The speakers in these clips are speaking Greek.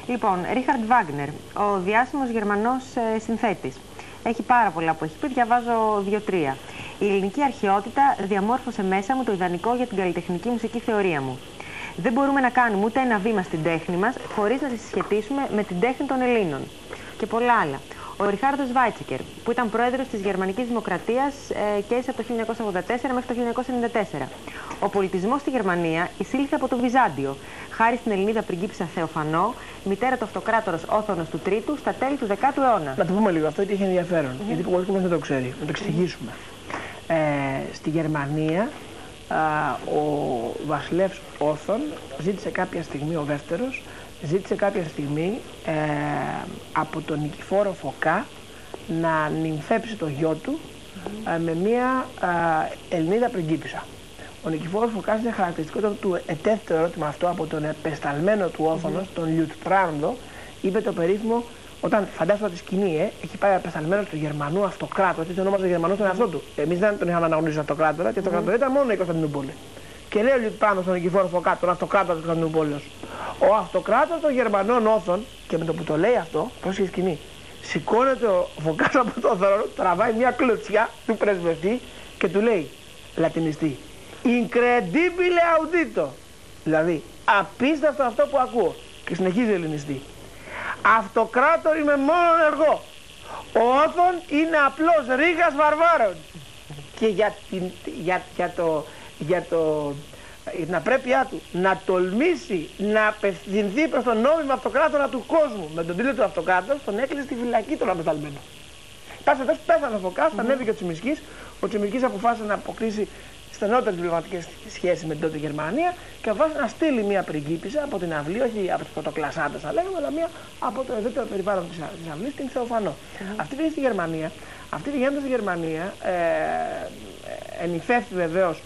Λοιπόν, Ρίχαρντ Βάγκνερ, ο διάσημος Γερμανός συνθέτης. Έχει πάρα πολλά που έχει πει, διαβάζω 2-3. Η ελληνική αρχαιότητα διαμόρφωσε μέσα μου το ιδανικό για την καλλιτεχνική μουσική θεωρία μου. Δεν μπορούμε να κάνουμε ούτε ένα βήμα στην τέχνη μας χωρίς να τη συσχετίσουμε με την τέχνη των Ελλήνων. Και πολλά άλλα. Ο Ριχάρντο Βάιτσεκερ, που ήταν πρόεδρος της Γερμανικής Δημοκρατίας και έζησε από το 1984 μέχρι το 1994. Ο πολιτισμός στη Γερμανία εισήλθε από το Βυζάντιο, χάρη στην Ελληνίδα πριγκίπισσα Θεοφανό, μητέρα του αυτοκράτορος Όθωνος του Τρίτου, στα τέλη του 10ου αιώνα. Να το πούμε λίγο αυτό, γιατί έχει ενδιαφέρον. Γιατί πολλοί κόσμος δεν το ξέρει. Να το εξηγήσουμε. Στη Γερμανία, ο βασιλεύς Όθων ζήτησε κάποια στιγμή, ο δεύτερος, ζήτησε κάποια στιγμή από τον Νικηφόρο Φωκά να νυμφέψει το γιο του με μια Ελληνίδα πριγκίπισσα. Ο Νικηφόρος Φωκάς είναι χαρακτηριστικό του ετέθη το ερώτημα αυτό από τον επεσταλμένο του Όθωνος, τον Λιουτπράνδο, είπε το περίφημο, όταν φαντάζομαι τη σκηνή, έχει πάει απεσταλμένος του Γερμανού αυτοκράτορα, έτσι ονόμαζε Γερμανό τον εαυτό του. Εμείς δεν τον είχαμε αναγνωρίσει αυτοκράτορα και αυτοκράτορα ήταν μόνο η Κωνσταντινούπολη. Και λέει ο Λιουτπράνδος στον Νικηφόρο Φωκά, τον αυτοκράτορα της Κωνσταντινούπολης. Ο αυτοκράτορας των Γερμανών Όθων, και με το που το λέει αυτό, πρόσεχε σκηνή, σηκώνεται ο Φωκάς από το θρόνο, τραβάει μια κλωτσιά του πρεσβευτή και του λέει, λατινιστή, incredibile audito, δηλαδή απίστευτο αυτό που ακούω. Και συνεχίζει ο ελληνιστή. Αυτοκράτορ είμαι μόνο εγώ. Ο Όθων είναι απλώς ρήγας βαρβάρων. Και για την απρέπειά του να τολμήσει να απευθυνθεί προς τον νόμιμο αυτοκράτορα του κόσμου με τον τίτλο του αυτοκράτορας, τον έκλεισε στη φυλακή τον απεσταλμένο. Πάση εδώ πέθανε ο Φωκάς, ανέβηκε ο Τσιμισκής. Ο Τσιμισκής αποφάσισε να αποκτήσει στενότερες διπλωματικές σχέσεις με την τότε Γερμανία και αποφάσισε να στείλει μια πριγκίπισσα από την αυλή, όχι από τους πρωτοκλασσάτες θα λέγαμε, αλλά μια από το ευρύτερο περιβάλλον της αυλής, την Θεοφανό. Αυτή πήγε στη Γερμανία. Αυτή πηγαίνοντας στη Γερμανία, ενυφεύθη βεβαίως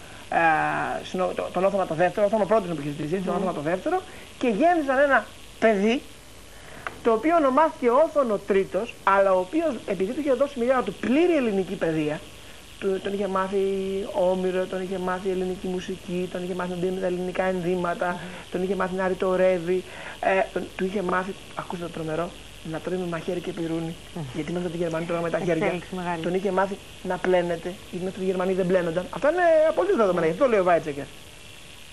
τον Όθωνα το δεύτερο, ο Όθωνα πρώτος που είχε ζητήσει, τον Όθωνα το δεύτερο, και γέννησαν ένα παιδί, το οποίο ονομάστηκε Όθωνο Τρίτος, αλλά ο οποίος, επειδή του είχε δώσει μοιραία του πλήρη ελληνική παιδεία, τον είχε μάθει όμηρο, τον είχε μάθει ελληνική μουσική, τον είχε μάθει να δίνει τα ελληνικά ενδύματα, τον είχε μάθει να ρητορεύει, του είχε μάθει, ακούστε το τρομερό, να τρώει με μαχαίρι και πυρούνι, γιατί μέχρι τη Γερμανία τρώγαμε τα χέρια. Τον είχε μάθει να πλένεται, γιατί μέχρι τη Γερμανία δεν πλένονταν. Αυτά είναι απολύτως δεδομένα, γι' αυτό λέει ο Βάιτσεκερ.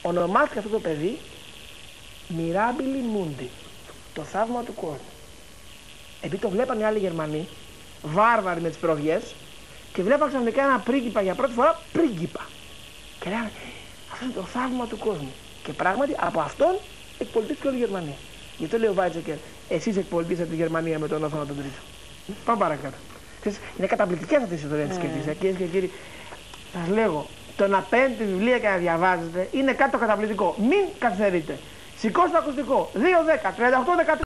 Ονομάστηκε αυτό το παιδί Mirabili Mundi, το θαύμα του κόσμου. Επειδή το βλέπανε οι άλλοι Γερμανοί, βάρβαροι με τις προβιές, και βλέπαν ξαφνικά ένα πρίγκιπα για πρώτη φορά πρίγκιπα. Και λέγανε, αυτό είναι το θαύμα του κόσμου. Και πράγματι από αυτόν εκπολιτήθηκε όλη η Γερμανία. Γι' αυτό λέει ο Βάιτσεκερ, εσείς εκπολιτήσατε τη Γερμανία με τον Όθωνα τον Τρίτο. Πάμε παρακάτω. Είναι καταπληκτικές αυτές τις ιστορίες της σκέψης. Κυρίες και κύριοι, σας λέγω, το να παίρνετε βιβλία και να διαβάζετε είναι κάτι το καταπληκτικό. Μην καθυστερείτε. Σηκώστε το ακουστικό. 2-10-38-13.